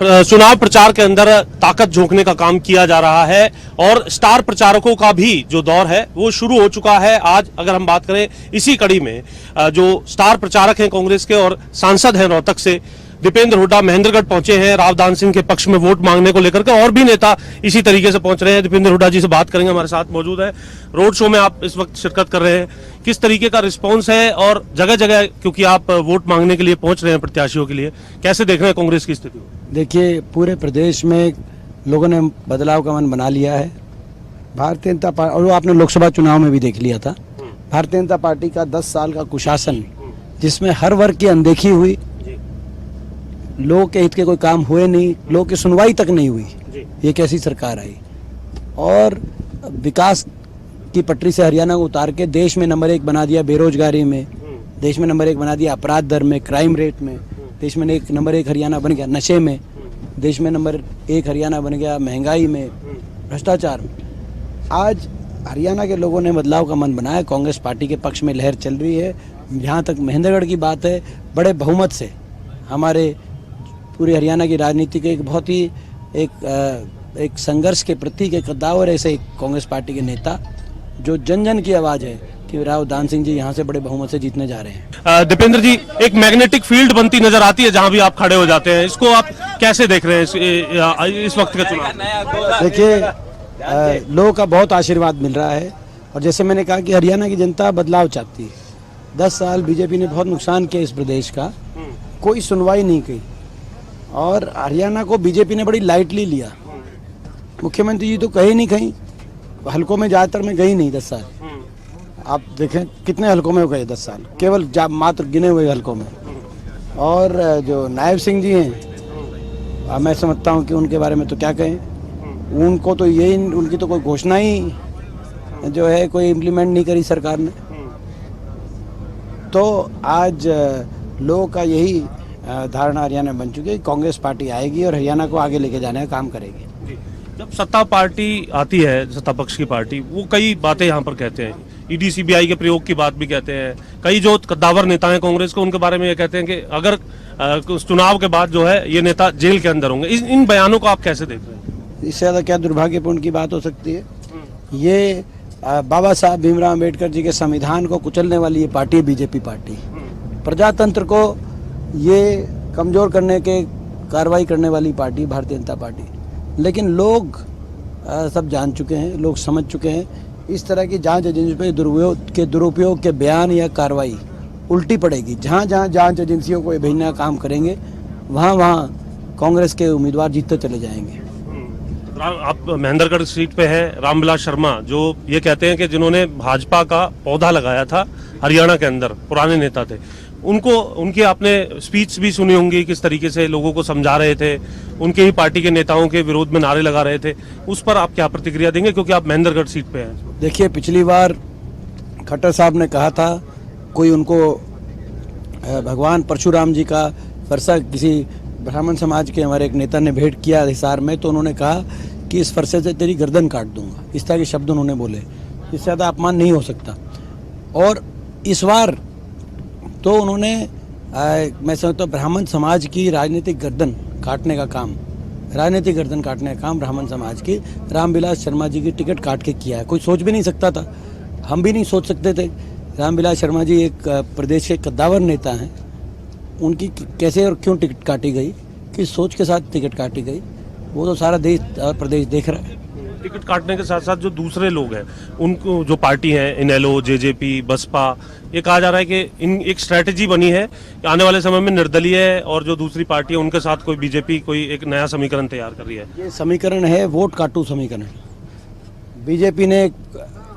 चुनाव प्रचार के अंदर ताकत झोंकने का काम किया जा रहा है और स्टार प्रचारकों का भी जो दौर है वो शुरू हो चुका है। आज अगर हम बात करें इसी कड़ी में जो स्टार प्रचारक हैं कांग्रेस के और सांसद हैं रोहतक से, दीपेंद्र हुड्डा महेंद्रगढ़ पहुंचे हैं रावदान सिंह के पक्ष में वोट मांगने को लेकर के, और भी नेता इसी तरीके से पहुंच रहे हैं। दीपेंद्र हुड्डा जी से बात करेंगे, हमारे साथ मौजूद है। रोड शो में आप इस वक्त शिरकत कर रहे हैं, किस तरीके का रिस्पांस है और जगह जगह क्योंकि आप वोट मांगने के लिए पहुंच रहे हैं प्रत्याशियों के लिए, कैसे देख रहे हैं कांग्रेस की स्थिति? देखिए, पूरे प्रदेश में लोगों ने बदलाव का मन बना लिया है। भारतीय जनता पार्टी, और वो आपने लोकसभा चुनाव में भी देख लिया था, भारतीय जनता पार्टी का 10 साल का कुशासन जिसमें हर वर्ग की अनदेखी हुई, लोगों के हित के कोई काम हुए नहीं, लोगों की सुनवाई तक नहीं हुई, ये कैसी सरकार आई। और विकास की पटरी से हरियाणा को उतार के देश में नंबर 1 बना दिया बेरोजगारी में, देश में नंबर 1 बना दिया अपराध दर में, क्राइम रेट में, देश में नंबर 1 हरियाणा बन गया नशे में, देश में नंबर 1 हरियाणा बन गया महंगाई में, भ्रष्टाचार में। आज हरियाणा के लोगों ने बदलाव का मन बनाया, कांग्रेस पार्टी के पक्ष में लहर चल रही है। जहाँ तक महेंद्रगढ़ की बात है, बड़े बहुमत से हमारे पूरी हरियाणा की राजनीति के एक बहुत ही एक संघर्ष के प्रतीक, एक कद्दावर ऐसे कांग्रेस पार्टी के नेता जो जन जन की आवाज़ है कि रावदान सिंह जी यहाँ से बड़े बहुमत से जीतने जा रहे हैं। दीपेंद्र जी, एक मैग्नेटिक फील्ड बनती नजर आती है जहाँ भी आप खड़े हो जाते हैं, इसको आप कैसे देख रहे हैं इस वक्त का चुनाव? देखिए, लोगों का बहुत आशीर्वाद मिल रहा है और जैसे मैंने कहा कि हरियाणा की जनता बदलाव चाहती है। 10 साल बीजेपी ने बहुत नुकसान किया इस प्रदेश का, कोई सुनवाई नहीं की और हरियाणा को बीजेपी ने बड़ी लाइटली लिया। मुख्यमंत्री जी तो कहीं नहीं, कहीं हलकों में ज़्यादातर में गई नहीं 10 साल। आप देखें कितने हलकों में हो गए 10 साल, केवल मात्र गिने हुए हलकों में। और जो नायब सिंह जी हैं, मैं समझता हूं कि उनके बारे में तो क्या कहें, उनको तो यही, उनकी तो कोई घोषणा ही जो है कोई इम्प्लीमेंट नहीं करी सरकार ने। तो आज लोगों का यही धारणा हरियाणा बन चुकी है, कांग्रेस पार्टी आएगी और हरियाणा को आगे लेके जाने का काम करेगी। जब सत्ता पार्टी आती है, सत्ता पक्ष की पार्टी, वो कई बातें यहाँ पर कहते हैं, ईडी सीबीआई के प्रयोग की बात भी कहते हैं। कई जो कद्दावर नेता हैं कांग्रेस को, उनके बारे में ये कहते हैं कि अगर चुनाव के बाद जो है ये नेता जेल के अंदर होंगे। इन बयानों को आप कैसे देख रहे हैं? इससे ज़्यादा क्या दुर्भाग्यपूर्ण की बात हो सकती है? ये बाबा साहब भीमराव अम्बेडकर जी के संविधान को कुचलने वाली ये पार्टी है बीजेपी पार्टी। प्रजातंत्र को ये कमज़ोर करने के कार्रवाई करने वाली पार्टी भारतीय जनता पार्टी। लेकिन लोग सब जान चुके हैं, लोग समझ चुके हैं, इस तरह की जांच एजेंसी पे दुरुपयोग के बयान या कार्रवाई उल्टी पड़ेगी। जहाँ जहाँ जांच एजेंसियों को भेजने का काम करेंगे, वहाँ वहाँ कांग्रेस के उम्मीदवार जीतते चले जाएंगे। आप महेंद्रगढ़ सीट पे हैं, रामविलास शर्मा, जो ये कहते हैं कि जिन्होंने भाजपा का पौधा लगाया था हरियाणा के अंदर, पुराने नेता थे, उनकी आपने स्पीच भी सुनी होंगी, किस तरीके से लोगों को समझा रहे थे, उनके ही पार्टी के नेताओं के विरोध में नारे लगा रहे थे, उस पर आप क्या प्रतिक्रिया देंगे क्योंकि आप महेंद्रगढ़ सीट पे हैं? देखिए, पिछली बार खट्टर साहब ने कहा था, कोई उनको भगवान परशुराम जी का फरसा किसी ब्राह्मण समाज के हमारे एक नेता ने भेंट किया हिसार में, तो उन्होंने कहा कि इस फरसे से तेरी गर्दन काट दूंगा। इस तरह के शब्द उन्होंने बोले, इससे ज़्यादा अपमान नहीं हो सकता। और इस बार तो उन्होंने मैं समझता हूँ ब्राह्मण समाज की राजनीतिक गर्दन काटने का काम ब्राह्मण समाज की रामविलास शर्मा जी की टिकट काट के किया है। कोई सोच भी नहीं सकता था, हम भी नहीं सोच सकते थे। रामविलास शर्मा जी एक प्रदेश के कद्दावर नेता हैं, उनकी कैसे और क्यों टिकट काटी गई, किस सोच के साथ टिकट काटी गई, वो तो सारा देश और प्रदेश देख रहा है। टिकट काटने के साथ साथ जो दूसरे लोग हैं, उनको जो पार्टी है इनेलो, जेजेपी, बसपा, ये कहा जा रहा है कि इन एक स्ट्रेटेजी बनी है कि आने वाले समय में निर्दलीय और जो दूसरी पार्टी है उनके साथ कोई बीजेपी कोई एक नया समीकरण तैयार कर रही है। ये समीकरण है वोट काटू समीकरण। बीजेपी ने एक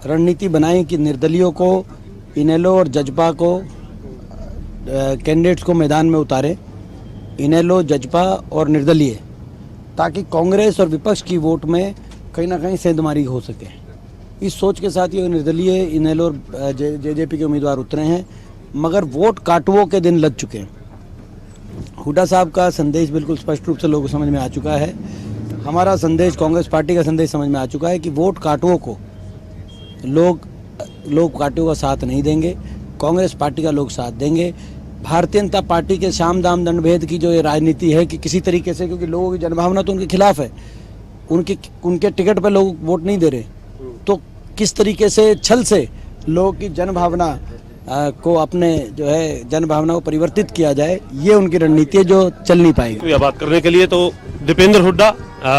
रणनीति बनाई कि निर्दलियों को, इनेलो और जजपा को, कैंडिडेट्स को मैदान में उतारे, इनेलो, जजपा और निर्दलीय, ताकि कांग्रेस और विपक्ष की वोट में कहीं ना कहीं सेंधमारी हो सके। इस सोच के साथ ये निर्दलीय, इनेलो और जेजेपी के उम्मीदवार उतरे हैं, मगर वोट काटुओं के दिन लग चुके हैं। हुड्डा साहब का संदेश बिल्कुल स्पष्ट रूप से लोगों को समझ में आ चुका है। हमारा संदेश, कांग्रेस पार्टी का संदेश समझ में आ चुका है कि वोट काटुओं को लोग काटुओं का साथ नहीं देंगे, कांग्रेस पार्टी का लोग साथ देंगे। भारतीय जनता पार्टी के साम दाम दंड भेद की जो ये राजनीति है कि किसी तरीके से, क्योंकि लोगों की जनभावना तो उनके खिलाफ है, उनके टिकट पे लोग वोट नहीं दे रहे, तो किस तरीके से छल से लोगों की जनभावना को अपने जो है जनभावना को परिवर्तित किया जाए, ये उनकी रणनीति है जो चल नहीं पाएगी। यह बात करने के लिए तो दीपेंद्र हुड्डा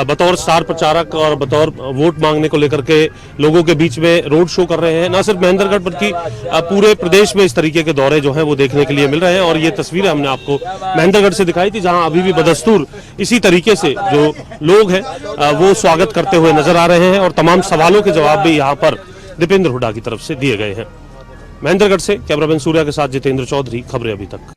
बतौर स्टार प्रचारक और बतौर वोट मांगने को लेकर के लोगों के बीच में रोड शो कर रहे हैं। न सिर्फ महेंद्रगढ़ बल्कि पूरे प्रदेश में इस तरीके के दौरे जो हैं वो देखने के लिए मिल रहे हैं। और ये तस्वीरें हमने आपको महेंद्रगढ़ से दिखाई थी, जहां अभी भी बदस्तूर इसी तरीके से जो लोग हैं वो स्वागत करते हुए नजर आ रहे हैं और तमाम सवालों के जवाब भी यहाँ पर दीपेंद्र हुड्डा की तरफ से दिए गए हैं। महेंद्रगढ़ से कैमरामैन सूर्या के साथ जितेंद्र चौधरी, खबरें अभी तक।